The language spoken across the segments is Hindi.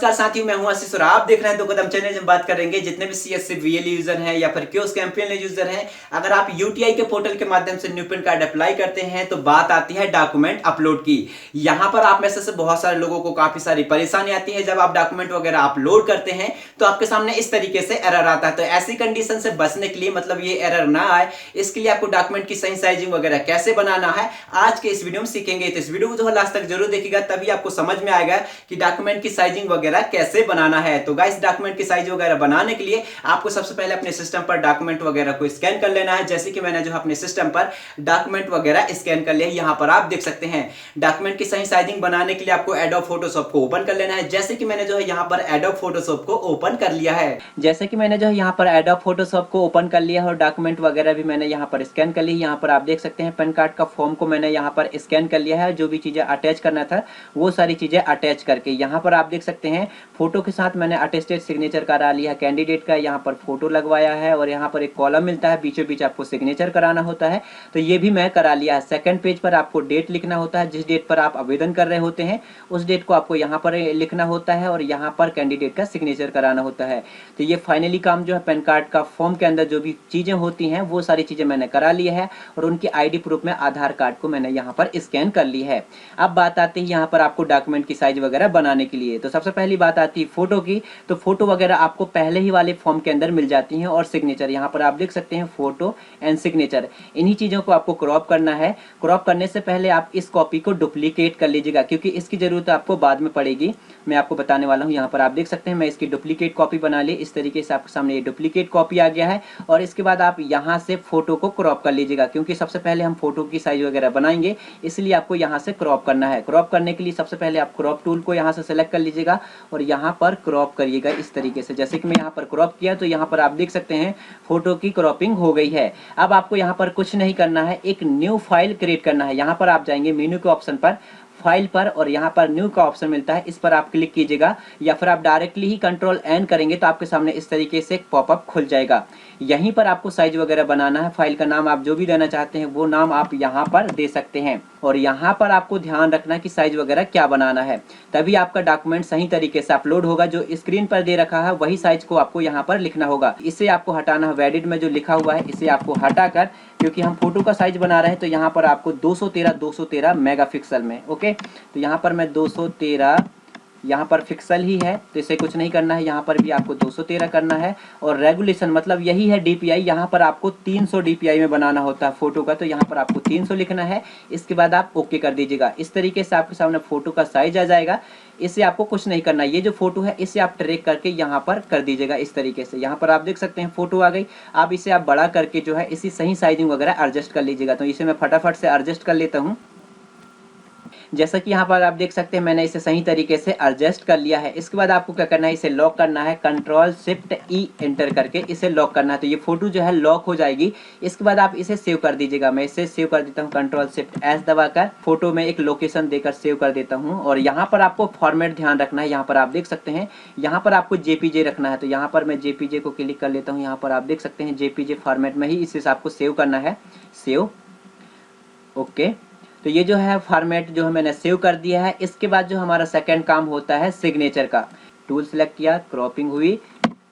नमस्कार साथियों, मैं हूं आशीष और आप देख रहे हैं दो कदम चैनल। में बात करेंगे जितने भी सीएससी वीएल यूजर हैं या फिर क्योस कैंपेन यूजर हैं, अगर आप यूटीआई के पोर्टल के माध्यम से न्यू पैन कार्ड अप्लाई करते हैं तो बात आती है डॉक्यूमेंट अपलोड की। यहां पर आप में से बहुत सारे लोगों को काफी सारी परेशानी आती है। जब आप डॉक्यूमेंट वगैरह अपलोड करते हैं तो आपके सामने इस तरीके से एरर आता है। तो ऐसी कंडीशन से बचने के लिए, मतलब ये एरर ना आए, इसके लिए आपको डॉक्यूमेंट की सही साइजिंग वगैरह कैसे बनाना है आज के इस वीडियो में सीखेंगे। तो इस वीडियो को जो है लास्ट तक जरूर देखिएगा, तभी आपको समझ में आएगा कि डॉक्यूमेंट की साइजिंग वगैरह कैसे बनाना है। तो गाइस, डॉक्यूमेंट की साइज वगैरह बनाने के लिए आपको सबसे पहले अपने सिस्टम पर डॉक्यूमेंट वगैरह को स्कैन कर लेना है। जैसे कि मैंने जो अपने सिस्टम पर डॉक्यूमेंट वगैरह स्कैन कर लिया, यहां पर आप देख सकते हैं। डॉक्यूमेंट की सही साइजिंग बनाने के लिए आपको एडोब फोटोशॉप को ओपन कर लेना है। जैसे कि मैंने जो है यहां पर एडोब फोटोशॉप को ओपन कर लिया है। जैसे कि मैंने जो है यहां पर एडोब फोटोशॉप को ओपन कर लिया है और डॉक्यूमेंट वगैरह भी मैंने यहां पर स्कैन कर ली। यहां पर आप देख सकते हैं पैन कार्ड का फॉर्म को मैंने यहां पर स्कैन कर लिया है। जो भी चीजें अटैच करना था वो सारी चीजें अटैच करके यहां पर आप देख सकते हैं फोटो के साथ मैंने अटेस्टेड सिग्नेचर करा लिया। कैंडिडेट का यहाँ पर फोटो लगवाया है और यहाँ पर एक कॉलम मिलता है, बीचों बीच आपको सिग्नेचर कराना होता है, तो ये भी मैं करा लिया है। सेकंड पेज पर आपको डेट लिखना होता है, जिस डेट पर आप आवेदन कर रहे होते हैं उस डेट को आपको यहाँ पर लिखना होता है और यहाँ पर कैंडिडेट का सिग्नेचर कराना होता है। तो ये फाइनली काम जो है पैन कार्ड का फॉर्म के अंदर जो भी चीजें होती हैं वो सारी चीजें मैंने करा ली है और उनकी आईडी प्रूफ में आधार कार्ड को मैंने यहाँ पर स्कैन कर ली है। अब बात आती है यहाँ पर आपको डॉक्यूमेंट की साइज वगैरह बनाने के लिए। तो सबसे पहली बात आती है फोटो की। तो फोटो वगैरह आपको पहले ही वाले फॉर्म के अंदर मिल जाती हैं और सिग्नेचर यहाँ पर आप देख सकते हैं, फोटो एंड सिग्नेचर। इन्हीं चीजों को आपको क्रॉप करना है। क्रॉप करने से पहले आप इस कॉपी को डुप्लीकेट कर लीजिएगा क्योंकि इसकी जरूरत आपको बाद में पड़ेगी। मैं आपको बताने वाला हूँ। यहाँ पर आप देख सकते हैं मैं इसकी डुप्लीकेट कॉपी बना ली। इस तरीके से आपके सामने ये डुप्लीकेट कॉपी आ गया है और इसके बाद आप यहाँ से फोटो को क्रॉप कर लीजिएगा क्योंकि सबसे पहले हम फोटो की साइज वगैरह बनाएंगे, इसलिए आपको यहाँ से क्रॉप करना है। क्रॉप करने के लिए सबसे पहले आप क्रॉप टूल को यहाँ से सेलेक्ट कर लीजिएगा और यहाँ पर क्रॉप करिएगा इस तरीके से। जैसे कि मैं यहाँ पर क्रॉप किया तो यहाँ पर आप देख सकते हैं फोटो की क्रॉपिंग हो गई है। अब आपको यहाँ पर कुछ नहीं करना है, एक न्यू फाइल क्रिएट करना है। यहाँ पर आप जाएंगे मेन्यू के ऑप्शन पर, फाइल पर, और यहाँ पर न्यू का ऑप्शन मिलता है, इस पर आप क्लिक कीजिएगा या फिर आप डायरेक्टली ही कंट्रोल एन करेंगे तो आपके सामने इस तरीके से एक पॉपअप खुल जाएगा। यहीं पर आपको साइज वगैरह बनाना है। फाइल का नाम आप जो भी देना चाहते हैं वो नाम आप यहाँ पर दे सकते हैं और यहाँ पर आपको ध्यान रखना कि साइज वगैरह क्या बनाना है, तभी आपका डॉक्यूमेंट सही तरीके से अपलोड होगा। जो स्क्रीन पर दे रखा है वही साइज को आपको यहाँ पर लिखना होगा। इसे आपको हटाना है। वेडिट में जो लिखा हुआ है इसे आपको हटाकर, क्योंकि हम फोटो का साइज बना रहे हैं तो यहाँ पर आपको 213 मेगापिक्सल में, ओके। तो यहाँ पर मैं 213 यहाँ पर पिक्सल ही है तो इसे कुछ नहीं करना है। यहाँ पर भी आपको 213 करना है और रेगुलेशन मतलब यही है डीपीआई। यहाँ पर आपको 300 डीपीआई में बनाना होता है फोटो का, तो यहाँ पर आपको 300 लिखना है। इसके बाद आप ओके कर दीजिएगा। इस तरीके से आपके सामने फोटो का साइज आ जाएगा। इससे आपको कुछ नहीं करना। ये जो फोटो है इसे आप ट्रैक करके यहाँ पर कर दीजिएगा इस तरीके से। यहाँ पर आप देख सकते हैं फोटो आ गई। आप इसे आप बड़ा करके जो है इसी सही साइजिंग वगैरह एडजस्ट कर लीजिएगा। तो इसे मैं फटाफट से एडजस्ट कर लेता हूँ। जैसा कि यहाँ पर आप देख सकते हैं मैंने इसे सही तरीके से एडजस्ट कर लिया है। इसके बाद आपको क्या करना है, इसे लॉक करना है। कंट्रोल शिफ्ट ई एंटर करके इसे लॉक करना है तो ये फोटो जो है लॉक हो जाएगी। इसके बाद आप इसे सेव कर दीजिएगा। मैं इसे सेव कर देता हूँ कंट्रोल शिफ्ट एस दबाकर। फोटो में एक लोकेशन देकर सेव कर देता हूँ और यहाँ पर आपको फॉर्मेट ध्यान रखना है। यहाँ पर आप देख सकते हैं यहाँ पर आपको जेपीजे रखना है, तो यहाँ पर मैं जेपीजे को क्लिक कर लेता हूँ। यहाँ पर आप देख सकते हैं जेपीजे फॉर्मेट में ही इसे आपको सेव करना है। Save, okay. तो ये जो है फॉर्मेट जो है मैंने सेव कर दिया है। इसके बाद जो हमारा सेकंड काम होता है सिग्नेचर का। टूल सेलेक्ट किया, क्रॉपिंग हुई,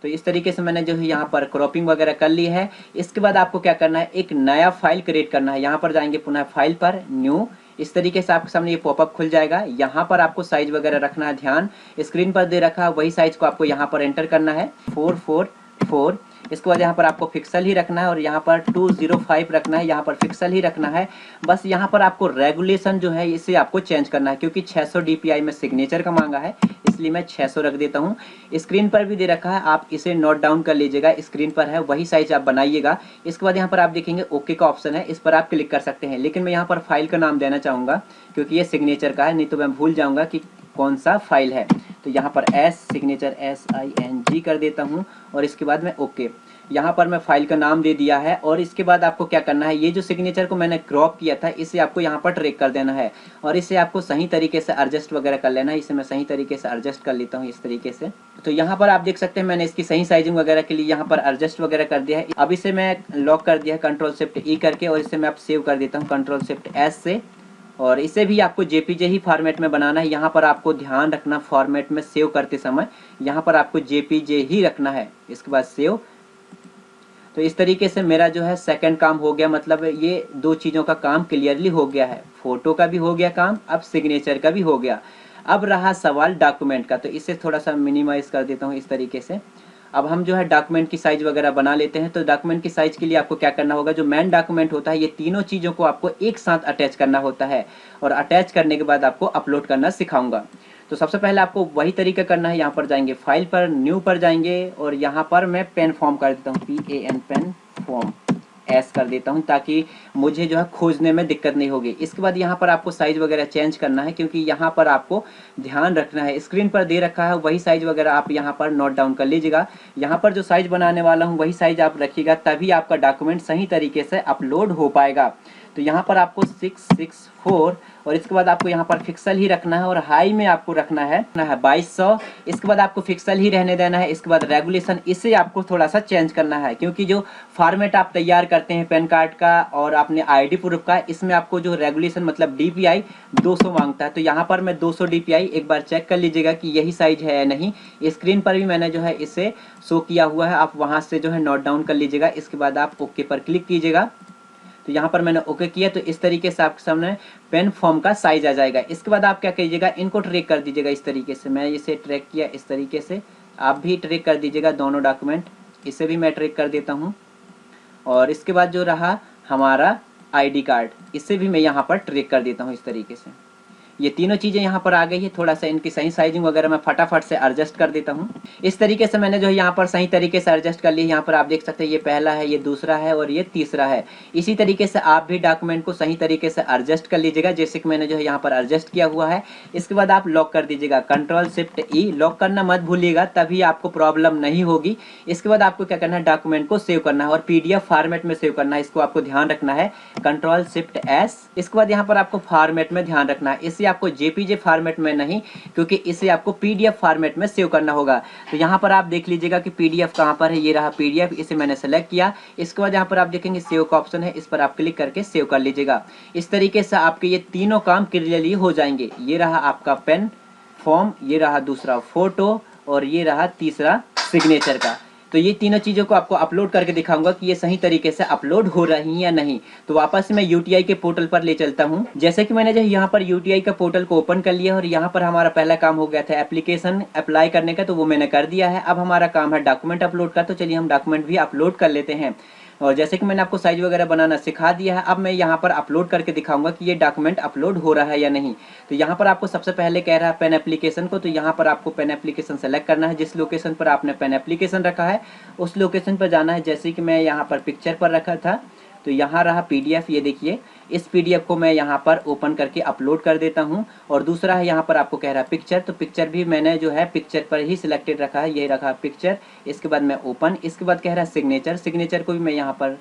तो इस तरीके से मैंने जो है यहाँ पर क्रॉपिंग वगैरह कर ली है। इसके बाद आपको क्या करना है, एक नया फाइल क्रिएट करना है। यहाँ पर जाएंगे पुनः फाइल पर, न्यू, इस तरीके से आपके सामने ये पॉपअप खुल जाएगा। यहाँ पर आपको साइज वगैरह रखना है। ध्यान, स्क्रीन पर दे रखा है वही साइज को आपको यहाँ पर एंटर करना है, 444। इसके बाद यहाँ पर आपको पिक्सल ही रखना है और यहाँ पर 205 रखना है। यहाँ पर पिक्सल ही रखना है। बस यहाँ पर आपको रेगुलेशन जो है इसे आपको चेंज करना है क्योंकि 600 डीपीआई में सिग्नेचर का मांगा है, इसलिए मैं 600 रख देता हूँ। स्क्रीन पर भी दे रखा है, आप इसे नोट डाउन कर लीजिएगा। स्क्रीन पर है वही साइज आप बनाइएगा। इसके बाद यहाँ पर आप देखेंगे ओके का ऑप्शन है, इस पर आप क्लिक कर सकते हैं। लेकिन मैं यहाँ पर फाइल का नाम देना चाहूँगा क्योंकि ये सिग्नेचर का है, नहीं तो मैं भूल जाऊँगा कि कौन सा फाइल है। तो यहाँ पर एस सिग्नेचर SING कर देता हूँ और इसके बाद में ओके। यहाँ पर मैं फाइल का नाम दे दिया है और इसके बाद आपको क्या करना है, ये जो सिग्नेचर को मैंने क्रॉप किया था इसे आपको यहाँ पर ट्रैक कर देना है और इसे आपको सही तरीके से एडजस्ट वगैरह कर लेना है। इसे मैं सही तरीके से एडजस्ट कर लेता हूँ इस तरीके से। तो यहाँ पर आप देख सकते हैं मैंने इसकी सही साइजिंग वगैरह के लिए यहाँ पर एडजस्ट वगैरह कर दिया है। अब इसे मैं लॉक कर दिया है कंट्रोल शिफ्ट ई करके और इसे मैं आप सेव कर देता हूँ कंट्रोल शिफ्ट एस से। और इसे भी आपको जेपीजे ही फॉर्मेट में बनाना है। यहाँ पर आपको ध्यान रखना फॉर्मेट में सेव करते समय यहाँ पर आपको जेपीजे ही रखना है, इसके बाद सेव। तो इस तरीके से मेरा जो है सेकंड काम हो गया, मतलब ये दो चीज़ों का काम क्लियरली हो गया है, फोटो का भी हो गया काम, अब सिग्नेचर का भी हो गया। अब रहा सवाल डॉक्यूमेंट का, तो इसे थोड़ा सा मिनिमाइज कर देता हूँ इस तरीके से। अब हम जो है डॉक्यूमेंट की साइज वगैरह बना लेते हैं। तो डॉक्यूमेंट की साइज के लिए आपको क्या करना होगा, जो मेन डॉक्यूमेंट होता है ये तीनों चीज़ों को आपको एक साथ अटैच करना होता है, और अटैच करने के बाद आपको अपलोड करना सिखाऊंगा। तो सबसे पहले आपको वही तरीका करना है, यहाँ पर जाएंगे फाइल पर, न्यू पर जाएंगे, और यहाँ पर मैं पेन फॉर्म कर देता हूँ, PAN पेन फॉर्म एस कर देता हूँ, ताकि मुझे जो है खोजने में दिक्कत नहीं होगी। इसके बाद यहाँ पर आपको साइज वगैरह चेंज करना है, क्योंकि यहाँ पर आपको ध्यान रखना है स्क्रीन पर दे रखा है वही साइज वगैरह आप यहाँ पर नोट डाउन कर लीजिएगा। यहाँ पर जो साइज बनाने वाला हूँ वही साइज आप रखिएगा, तभी आपका डॉक्यूमेंट सही तरीके से अपलोड हो पाएगा। तो यहाँ पर आपको 664, और इसके बाद आपको यहाँ पर फिक्सल ही रखना है, और हाई में आपको रखना है 2200। इसके बाद आपको फिक्सल ही रहने देना है। इसके बाद रेगुलेशन इसे आपको थोड़ा सा चेंज करना है, क्योंकि जो फॉर्मेट आप तैयार करते हैं पैन कार्ड का और अपने आईडी प्रूफ का, इसमें आपको जो रेगुलेशन मतलब DPI 200 मांगता है। तो यहाँ पर मैं 200 DPI एक बार चेक कर लीजिएगा कि यही साइज है या नहीं। स्क्रीन पर भी मैंने जो है इसे शो किया हुआ है, आप वहाँ से जो है नोट डाउन कर लीजिएगा। इसके बाद आप ओके पर क्लिक कीजिएगा। तो यहाँ पर मैंने ओके किया, तो इस तरीके से आपके सामने पेन फॉर्म का साइज आ जाएगा। इसके बाद आप क्या कीजिएगा, इनको ट्रैक कर दीजिएगा इस तरीके से। मैं इसे ट्रैक किया इस तरीके से, आप भी ट्रैक कर दीजिएगा दोनों डॉक्यूमेंट। इसे भी मैं ट्रैक कर देता हूँ। और इसके बाद जो रहा हमारा आईडी कार्ड, इसे भी मैं यहाँ पर ट्रैक कर देता हूँ इस तरीके से। ये तीनों चीज़ें यहाँ पर आ गई है। थोड़ा सा इनकी सही साइजिंग वगैरह मैं फटाफट से एडजस्ट कर देता हूँ। इस तरीके से मैंने जो है यहाँ पर सही तरीके से एडजस्ट कर लिया। यहाँ पर आप देख सकते हैं ये पहला है, ये दूसरा है और ये तीसरा है। इसी तरीके से आप भी डॉक्यूमेंट को सही तरीके से एडजस्ट कर लीजिएगा, जैसे कि मैंने जो है यहाँ पर एडजस्ट किया हुआ है। इसके बाद आप लॉक कर दीजिएगा, Ctrl+Shift+E, लॉक करना मत भूलिएगा, तभी आपको प्रॉब्लम नहीं होगी। इसके बाद आपको क्या करना है, डॉक्यूमेंट को सेव करना है और PDF फॉर्मेट में सेव करना है। इसको आपको ध्यान रखना है, Ctrl+Shift+S। इसके बाद यहाँ पर आपको फॉर्मेट में ध्यान रखना है, इसे आपको JPG फॉर्मेट में नहीं, क्योंकि इसे आपको PDF फॉर्मेट में सेव करना होगा। तो यहाँ पर आप देख लीजिएगा कि PDF कहाँ पर है, ये रहा PDF, इसे मैंने सेलेक्ट किया। इसके बाद यहाँ पर आप देखेंगे सेव का ऑप्शन है, इस पर आप क्लिक करके सेव कर लीजिएगा। इस तरीके से आपके ये तीनों काम क्लियरली हो जाएंगे। ये रहा आपका पेन फॉर्म, ये रहा दूसरा फोटो, और ये रहा तीसरा सिग्नेचर का। तो ये तीनों चीज़ों को आपको अपलोड करके दिखाऊंगा कि ये सही तरीके से अपलोड हो रही हैं या नहीं। तो वापस से मैं UTI के पोर्टल पर ले चलता हूँ। जैसे कि मैंने जो यहाँ पर UTI का पोर्टल को ओपन कर लिया और यहाँ पर हमारा पहला काम हो गया था एप्लीकेशन अप्लाई करने का, तो वो मैंने कर दिया है। अब हमारा काम है डॉक्यूमेंट अपलोड का, तो चलिए हम डॉक्यूमेंट भी अपलोड कर लेते हैं। और जैसे कि मैंने आपको साइज वगैरह बनाना सिखा दिया है, अब मैं यहाँ पर अपलोड करके दिखाऊंगा कि ये डॉक्यूमेंट अपलोड हो रहा है या नहीं। तो यहाँ पर आपको सबसे पहले कह रहा है पेन एप्लीकेशन को, तो यहाँ पर आपको पेन एप्लीकेशन सेलेक्ट करना है। जिस लोकेशन पर आपने पेन एप्लीकेशन रखा है उस लोकेशन पर जाना है। जैसे कि मैं यहाँ पर पिक्चर पर रखा था, तो यहाँ रहा PDF, ये देखिए इस PDF को मैं यहाँ पर ओपन करके अपलोड कर देता हूँ। और दूसरा है यहाँ पर आपको कह रहा है पिक्चर, तो पिक्चर भी मैंने जो है पिक्चर पर ही सिलेक्टेड रखा है, ये रखा पिक्चर। इसके बाद मैं ओपन, इसके बाद कह रहा है सिग्नेचर, सिग्नेचर को भी मैं यहाँ पर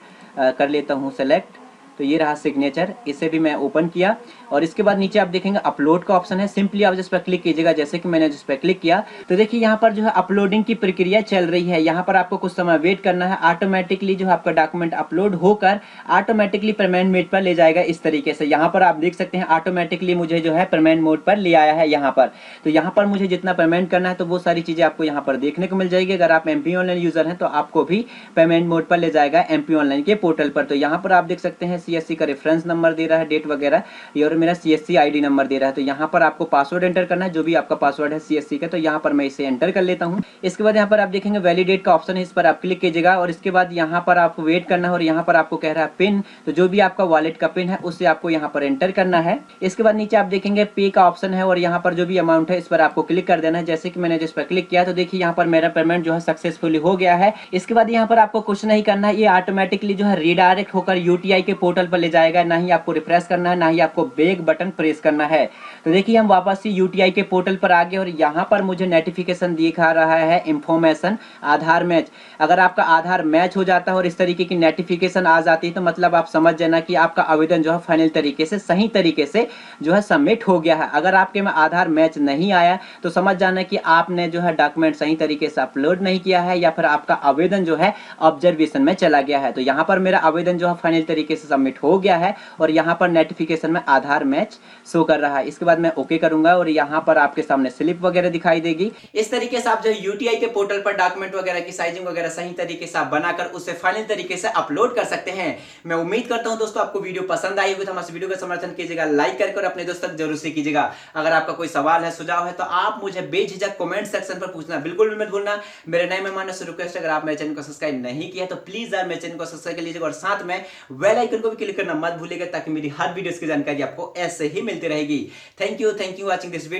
कर लेता हूँ सेलेक्ट। तो ये रहा सिग्नेचर, इसे भी मैं ओपन किया। और इसके बाद नीचे आप देखेंगे अपलोड का ऑप्शन है, सिंपली आप जिस पर क्लिक कीजिएगा। जैसे कि मैंने जिस पर क्लिक किया तो देखिए यहाँ पर जो है अपलोडिंग की प्रक्रिया चल रही है। यहाँ पर आपको कुछ समय वेट करना है, ऑटोमेटिकली जो है आपका डॉक्यूमेंट अपलोड होकर ऑटोमेटिकली पेमेंट मोड पर ले जाएगा। इस तरीके से यहाँ पर आप देख सकते हैं ऑटोमेटिकली मुझे जो है पेमेंट मोड पर ले आया है यहाँ पर। तो यहाँ पर मुझे जितना पेमेंट करना है तो वो सारी चीज़ें आपको यहाँ पर देखने को मिल जाएगी। अगर आप MP ऑनलाइन यूजर हैं तो आपको भी पेमेंट मोड पर ले जाएगा MP ऑनलाइन के पोर्टल पर। तो यहाँ पर आप देख सकते हैं CSC का रेफरेंस नंबर दे रहा है, डेट वगैरह, और मेरा CSC ID नंबर दे रहा है। तो यहाँ पर आपको पासवर्ड एंटर करना है, जो भी आपका पासवर्ड है CSC का। तो यहाँ पर मैं इसे एंटर कर लेता हूँ। इसके बाद यहाँ पर आप देखेंगे वैलिडेट का ऑप्शन है, इस पर आप क्लिक कीजिएगा। और इसके बाद यहाँ पर आपको वेट करना है, और यहाँ पर आपको कह रहा है पिन, तो जो भी आपका वॉलेट का पिन है उससे आपको यहाँ पर एंटर करना है। इसके बाद नीचे आप देखेंगे पे का ऑप्शन है, और यहाँ पर जो भी अमाउंट है इस पर आपको क्लिक कर देना है। जैसे कि मैंने जिस पर क्लिक किया तो देखिए यहाँ पर मेरा पेमेंट जो है सक्सेसफुली हो गया है। इसके बाद यहाँ पर आपको कुछ नहीं करना है, ये ऑटोमेटिकली जो है रीडायरेक्ट होकर UTI के पोर्टल पर ले जाएगा। ना ही आपको रिफ्रेश करना है, ना ही आपको बैक बटन प्रेस करना है। तो देखिए हम वापस से UTI के पोर्टल पर आ गए, और यहाँ पर मुझे नोटिफिकेशन दिखा रहा है इंफॉर्मेशन आधार मैच। अगर आपका आधार मैच हो जाता है और इस तरीके की नोटिफिकेशन आ जाती है तो मतलब आप समझ जाना कि आपका आवेदन जो है फाइनल तरीके से सही तरीके से जो है सबमिट हो गया है। अगर आपके में आधार मैच नहीं आया तो समझ जाना कि आपने जो है डॉक्यूमेंट सही तरीके से अपलोड नहीं किया है, या फिर आपका आवेदन जो है ऑब्जर्वेशन में चला गया है। तो यहाँ पर मेरा आवेदन जो है फाइनल तरीके से सबमिट सबमिट हो गया है और यहाँ पर नोटिफिकेशन में आधार मैच शो कर रहा है। इसके बाद मैं ओके करूंगा और यहाँ पर आपके सामने स्लिप वगैरह दिखाई देगी। इस तरीके से आप जो यूटीआई के पोर्टल पर डॉक्यूमेंट वगैरह की साइजिंग वगैरह सही तरीके से आप बनाकर उसे फाइनल तरीके से अपलोड कर सकते हैं। मैं उम्मीद करता हूं दोस्तों आपको वीडियो पसंद आई होगी, तो हमारे वीडियो का समर्थन कीजिएगा, लाइक करके और अपने दोस्तों तक जरूर से कीजिएगा। अगर आपका कोई सवाल है, सुझाव है, तो आप मुझे बेझिझक कमेंट सेक्शन पर पूछना बिल्कुल भी मत भूलना। मेरे नए मेहमानों से रिक्वेस्ट है, अगर आप मेरे चैनल को सब्सक्राइब नहीं किया तो प्लीज यार मेरे चैनल को सब्सक्राइब कर लीजिएगा और साथ में बेल आइकन को भी क्लिक करना मत भूलिएगा, ताकि मेरी हर वीडियोस की जानकारी आपको ऐसे ही मिलती रहेगी। Thank you watching this video.